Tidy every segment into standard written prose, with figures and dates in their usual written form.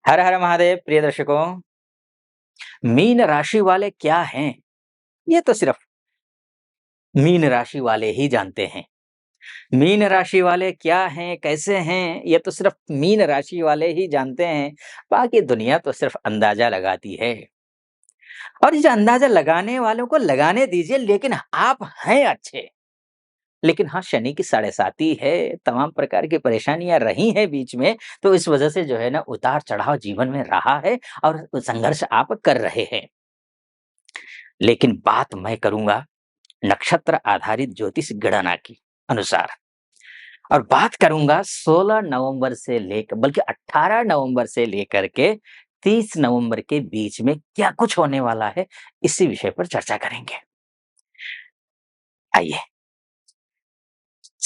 हर हर महादेव प्रिय दर्शकों। मीन राशि वाले क्या हैं? ये तो सिर्फ मीन राशि वाले ही जानते हैं। मीन राशि वाले क्या हैं, कैसे हैं, ये तो सिर्फ मीन राशि वाले ही जानते हैं। बाकी दुनिया तो सिर्फ अंदाजा लगाती है। और ये अंदाजा लगाने वालों को लगाने दीजिए, लेकिन आप हैं अच्छे। लेकिन हाँ, शनि की साढ़े साती है, तमाम प्रकार की परेशानियाँ रही हैं बीच में, तो इस वजह से जो है ना उतार-चढ़ाव जीवन में रहा है और संघर्ष आप कर रहे हैं। लेकिन बात मैं करूँगा नक्षत्र आधारित ज्योतिष गणना की अनुसार, और बात करूँगा 16 नवंबर से लेकर, बल्कि 18 नवंबर से लेकर के 30 नवंबर के बीच में क्या कुछ होने वाला है, इसी विषय पर चर्चा करेंगे। आइए,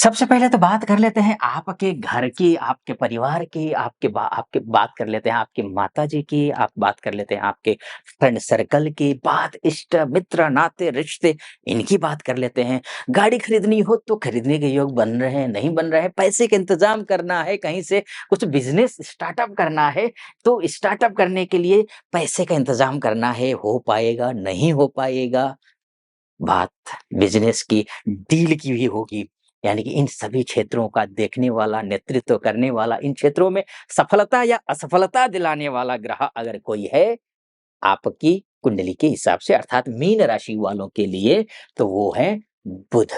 सबसे पहले तो बात कर लेते हैं आपके घर की, आपके परिवार की, आपके बात कर लेते हैं आपकी माताजी की, आप बात कर लेते हैं आपके फ्रेंड सर्कल की, बात इष्ट मित्र नाते रिश्ते, इनकी बात कर लेते हैं। गाड़ी खरीदनी हो तो खरीदने के योग बन रहे हैं, नहीं बन रहे हैं, पैसे का इंतजाम करना है, कहीं से कुछ बिजनेस स्टार्टअप करना है, तो स्टार्टअप करने के लिए पैसे का इंतजाम करना है, हो पाएगा, नहीं हो पाएगा। बात बिज़नेस की, डील की भी होगी। यानी कि इन सभी क्षेत्रों का देखने वाला, नेतृत्व करने वाला, इन क्षेत्रों में सफलता या असफलता दिलाने वाला ग्रह अगर कोई है, आपकी कुंडली के हिसाब से अर्थात मीन राशि वालों के लिए, तो वो है बुध।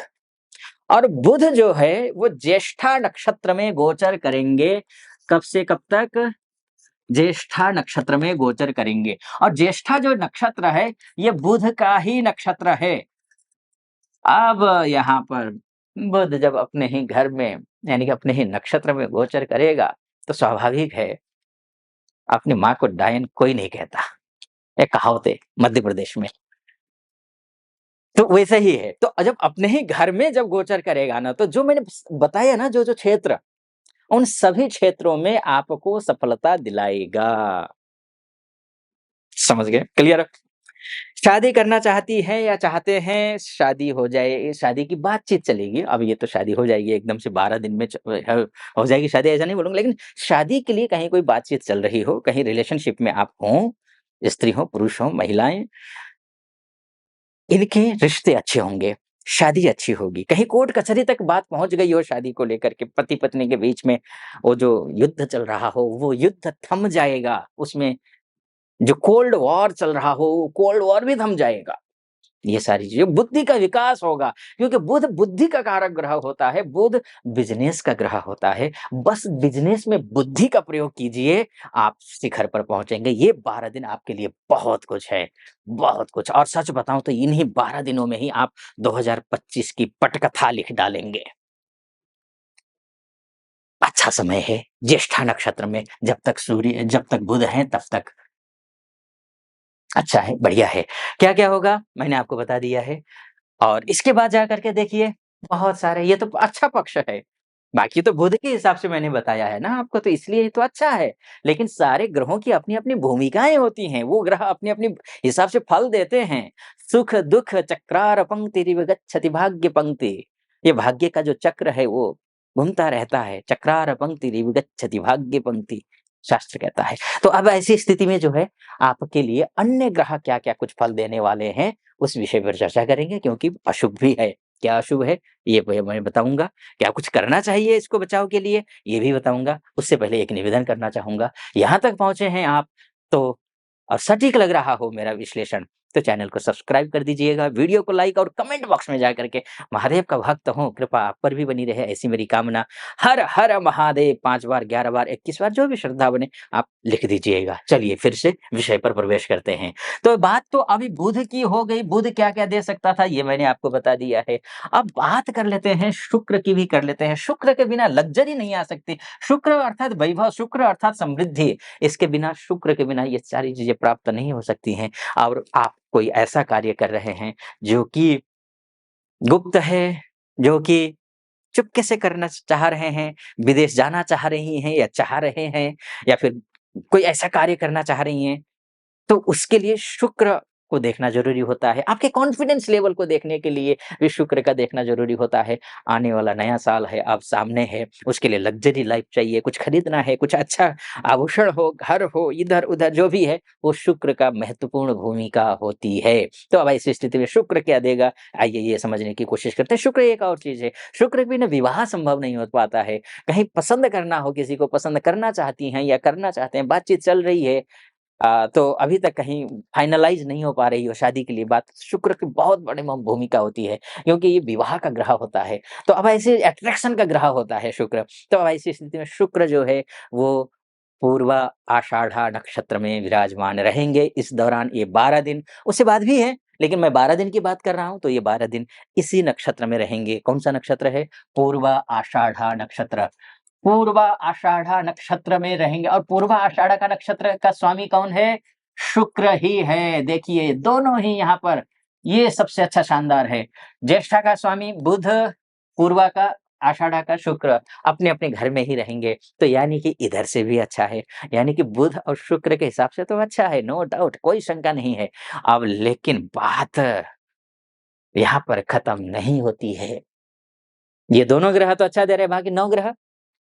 और बुध जो है, वो ज्येष्ठा नक्षत्र में गोचर करेंगे। कब से कब तक? ज्येष्ठा नक्षत्र में गोचर करेंगे। और ज्येष्ठा जो नक्षत्र है, ये बुध का ही नक्षत्र है। अब यहाँ पर बुध जब अपने ही घर में यानी कि अपने ही नक्षत्र में गोचर करेगा, तो स्वाभाविक है, अपनी माँ को डायन कोई नहीं कहता। एक कहावत है मध्य प्रदेश में। तो वैसा ही है। तो जब अपने ही घर में जब गोचर करेगा ना, तो जो मैंने बताया ना, जो-जो क्षेत्र, उन सभी क्षेत्रों में आपको सफलता दिलाएगा। समझ गए? क्लियर? शादी करना चाहती हैं या चाहते हैं, शादी हो जाए, शादी की बातचीत चलेगी। अब ये तो शादी हो जाएगी एकदम से 12 दिन में हो जाएगी शादी, ऐसा नहीं बोलूँगा, लेकिन शादी के लिए कहीं कोई बातचीत चल रही हो, कहीं रिलेशनशिप में आप हों, स्त्री हो, पुरुष हो, महिलाएँ, इनके रिश्ते अच्छे होंगे, शादी अच्छी होगी। कहीं कोर्ट कचहरी तक बात पहुँच गई हो शादी को लेकर के, पति-पत्नी के बीच में वो जो युद्ध चल रहा हो, वो युद्ध थम जाएगा। उसमें जो कोल्ड वॉर चल रहा हो, वो कोल्ड वॉर भी थम जाएगा। ये सारी चीज़ें, बुद्धि का विकास होगा, क्योंकि बुध बुद्धि का कारक ग्रह होता है, बुध बिज़नेस का ग्रह होता है। बस बिज़नेस में बुद्धि का प्रयोग कीजिए, आप शिखर पर पहुँचेंगे। ये 12 दिन आपके लिए बहुत कुछ है, बहुत कुछ। और सच बताऊँ तो इन्हीं 12 दिनों में ही आप 2025 की पटकथा लिख डालेंगे। अच्छा समय है, ज्येष्ठा नक्षत्र में जब तक बुध हैं तब तक अच्छा है, बढ़िया है। क्या-क्या होगा मैंने आपको बता दिया है। और इसके बाद जाकर के देखिए, बहुत सारे, ये तो अच्छा पक्ष है। बाकी तो बुध के हिसाब से मैंने बताया है ना आपको, तो इसलिए ये तो अच्छा है। लेकिन सारे ग्रहों की अपनी-अपनी भूमिकाएँ होती हैं, वो ग्रह अपनी-अपनी हिसाब से फल देते हैं। सुख-दुःख चक्रार पंक्तिरिव गच्छति भाग्य पंक्ति। ये भाग्य का जो चक्र है वो घूमता रहता है। चक्रार पंक्तिरिव गच्छति भाग्य पंक्ति, शास्त्र कहता है। तो अब ऐसी स्थिति में जो है, आपके लिए अन्य ग्रह क्या-क्या कुछ फल देने वाले हैं, उस विषय पर चर्चा करेंगे, क्योंकि अशुभ भी है। क्या अशुभ है, ये मैं बताऊँगा। क्या कुछ करना चाहिए इसको बचाव के लिए, ये भी बताऊँगा। उससे पहले एक निवेदन करना चाहूँगा, यहाँ तक पहुँचे हैं आप, तो और सटीक लग रहा हो मेरा विश्लेषण, तो चैनल को सब्सक्राइब कर दीजिएगा, वीडियो को लाइक और कमेंट बॉक्स में जाकर के महादेव का भक्त हूँ, कृपा आप पर भी बनी रहे, ऐसी मेरी कामना। हर हर महादेव 5 बार, 11 बार, 21 बार, जो भी श्रद्धा बने आप लिख दीजिएगा। चलिए फिर से विषय पर प्रवेश करते हैं। तो बात तो अभी बुध की हो गई, बुध क्या-क्या दे सकता था ये मैंने आपको बता दिया है। अब बात कर लेते हैं शुक्र की भी कर लेते हैं। शुक्र के बिना लग्ज़री नहीं आ सकती। शुक्र अर्थात वैभव, शुक्र अर्थात समृद्धि। इसके बिना, शुक्र के बिना ये सारी चीज़ें प्राप्त नहीं हो सकती हैं। और आप कोई ऐसा कार्य कर रहे हैं जो कि गुप्त है, जो कि चुपके से करना चाह रहे हैं, विदेश जाना चाह रही हैं या चाह रहे हैं, या फिर कोई ऐसा कार्य करना चाह रही हैं, तो उसके लिए शुक्र को देखना ज़रूरी होता है, आपके कॉन्फिडेंस लेवल को देखने के लिए भी शुक्र का देखना ज़रूरी होता है। आने वाला नया साल है, अब सामने है, उसके लिए लग्ज़री लाइफ़ चाहिए, कुछ खरीदना है, कुछ अच्छा आभूषण हो, घर हो, इधर-उधर जो भी है, वो शुक्र का महत्वपूर्ण भूमिका होती है। तो अब ऐसी स्थिति में शुक्र क्या देगा? आइए ये समझने की कोशिश करते हैं। शुक्र एक और चीज़ है, शुक्र के बिना विवाह संभव नहीं हो पाता है। कहीं पसंद करना हो, किसी को पसंद करना चाहती हैं या करना चाहते हैं, बातचीत चल रही है, तो अभी तक कहीं फाइनलाइज़ नहीं हो पा रही हो शादी के लिए बात, शुक्र की बहुत बड़ी भूमिका होती है, क्योंकि ये विवाह का ग्रह होता है। तो अब ऐसे अट्रैक्शन का ग्रह होता है शुक्र। तो अब ऐसी स्थिति में शुक्र जो है वो पूर्वा आषाढ़ा नक्षत्र में विराजमान रहेंगे इस दौरान ये 12 दिन, उसके बाद भी है, लेकिन मैं 12 दिन की बात कर रहा हूँ, तो ये 12 दिन इसी नक्षत्र में रहेंगे। कौन-सा नक्षत्र है? पूर्वा आषाढ़ा नक्षत्र। पूर्वा आषाढ़ा नक्षत्र में रहेंगे और पूर्वा आषाढ़ा का नक्षत्र का स्वामी कौन है? शुक्र ही है। देखिए दोनों ही यहाँ पर ये सबसे अच्छा शानदार है। ज्येष्ठा का स्वामी बुध, पूर्वा का आषाढ़ा का शुक्र अपने-अपने घर में ही रहेंगे। तो यानी कि इधर से भी अच्छा है। यानी कि बुध और शुक्र के हिसाब से तो अच्छा है, नो डाउट कोई शंका नहीं है। अब लेकिन बात यहाँ पर खत्म नहीं होती है। ये दोनों ग्रह तो अच्छा दे रहे हैं, बाकी 9 ग्रह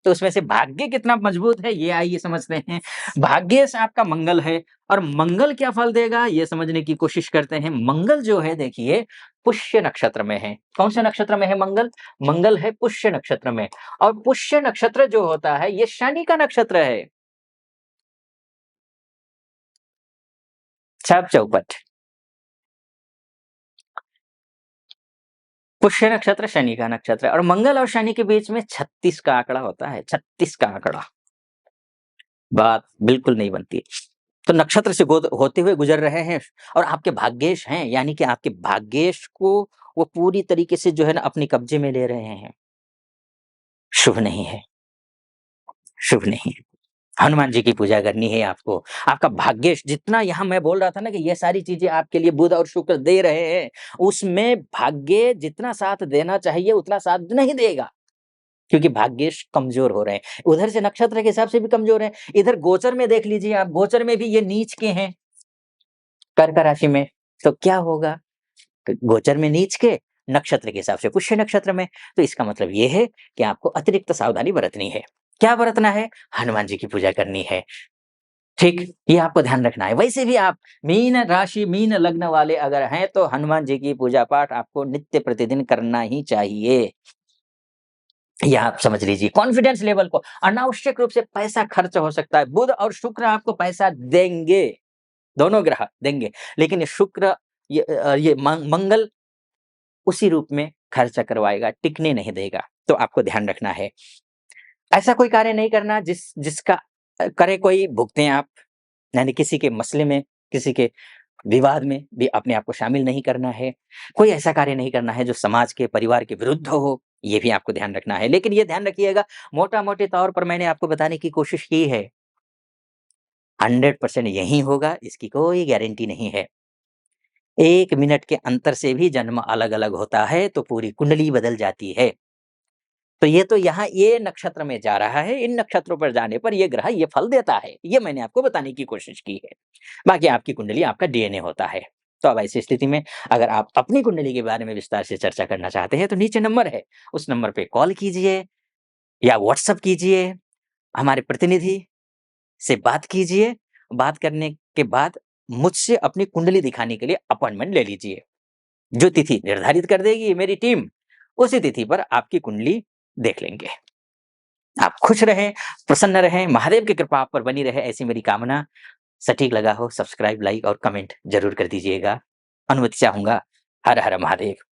तो उसमें से भाग्य कितना मजबूत है, ये आइए समझते हैं। भाग्य से आपका मंगल है और मंगल क्या फल देगा, ये समझने की कोशिश करते हैं। मंगल जो है देखिए, पुष्य नक्षत्र में है। कौन से नक्षत्र में है मंगल? मंगल है पुष्य नक्षत्र में और पुष्य नक्षत्र जो होता है, ये शनि का नक्षत्र है। छाप चौपट। पुष्य नक्षत्र शनि का नक्षत्र है और मंगल और शनि के बीच में 36 का आंकड़ा होता है, 36 का आंकड़ा। बात बिल्कुल नहीं बनती। तो नक्षत्र से गोद होते हुए गुज़र रहे हैं और आपके भाग्येश हैं, यानी कि आपके भाग्येश को वो पूरी तरीके से जो है ना अपने कब्ज़े में ले रहे हैं। शुभ नहीं है, शुभ नहीं है। हनुमान जी की पूजा करनी है आपको। आपका भाग्येश जितना यहाँ मैं बोल रहा था ना कि ये सारी चीज़ें आपके लिए बुध और शुक्र दे रहे हैं, उसमें भाग्य जितना साथ देना चाहिए उतना साथ नहीं देगा। क्योंकि भाग्येश कमज़ोर हो रहे हैं। उधर से नक्षत्र के हिसाब से भी कमज़ोर हैं। इधर गोचर में देख लीजिए आप, गोचर में भी ये नीच के हैं, कर्क राशि में। तो क्या होगा? गोचर में नीच के, नक्षत्र के हिसाब से पुष्य नक्षत्र में। तो इसका मतलब ये है कि आपको अतिरिक्त सावधानी बरतनी है। क्या बरतना है? हनुमान जी की पूजा करनी है। ठीक? ये आपको ध्यान रखना है। वैसे भी आप मीन राशि, मीन लग्न वाले अगर हैं तो हनुमान जी की पूजा पाठ आपको नित्य प्रतिदिन करना ही चाहिए। ये आप समझ लीजिए कॉन्फिडेंस लेवल को अनावश्यक रूप से पैसा खर्च हो सकता है। बुध और शुक्र आपको पैसा देंगे, दोनों ग्रह देंगे। लेकिन ये शुक्र ये मंगल उसी रूप में खर्चा करवाएगा, टिकने नहीं देगा। तो आपको ध्यान रखना है। ऐसा कोई कार्य नहीं करना जिसका करे कोई भुगतें आप, यानी किसी के मसले में, किसी के विवाद में भी अपने आप को शामिल नहीं करना है। कोई ऐसा कार्य नहीं करना है जो समाज के, परिवार के विरुद्ध हो, ये भी आपको ध्यान रखना है। लेकिन ये ध्यान रखिएगा, मोटा-मोटे तौर पर मैंने आपको बताने की कोशिश की है। 100% यही होगा, इसकी कोई गारंटी नहीं है। 1 मिनट के अंतर से भी जन्म अलग-अलग होता है, तो पूरी कुंडली बदल जाती है। तो ये तो यहाँ ये नक्षत्र में जा रहा है, इन नक्षत्रों पर जाने पर ये ग्रह ये फल देता है, ये मैंने आपको बताने की कोशिश की है। बाकी आपकी कुंडली आपका डीएनए होता है। तो अब ऐसी स्थिति में अगर आप अपनी कुंडली के बारे में विस्तार से चर्चा करना चाहते हैं, तो नीचे नंबर है, उस नंबर पे कॉल कीजिए या व्हाट्सएप कीजिए, हमारे प्रतिनिधि से बात कीजिए। बात करने के बाद मुझसे अपनी कुंडली दिखाने के लिए अपॉइंटमेंट ले लीजिए। जो तिथि निर्धारित कर देगी मेरी टीम, उसी तिथि पर आपकी कुंडली देख लेंगे। आप खुश रहें, प्रसन्न रहें, महादेव की कृपा आप पर बनी रहे ऐसी मेरी कामना। सटीक लगा हो सब्सक्राइब, लाइक और कमेंट ज़रूर कर दीजिएगा। अनुमति चाहूँगा। हर हर महादेव।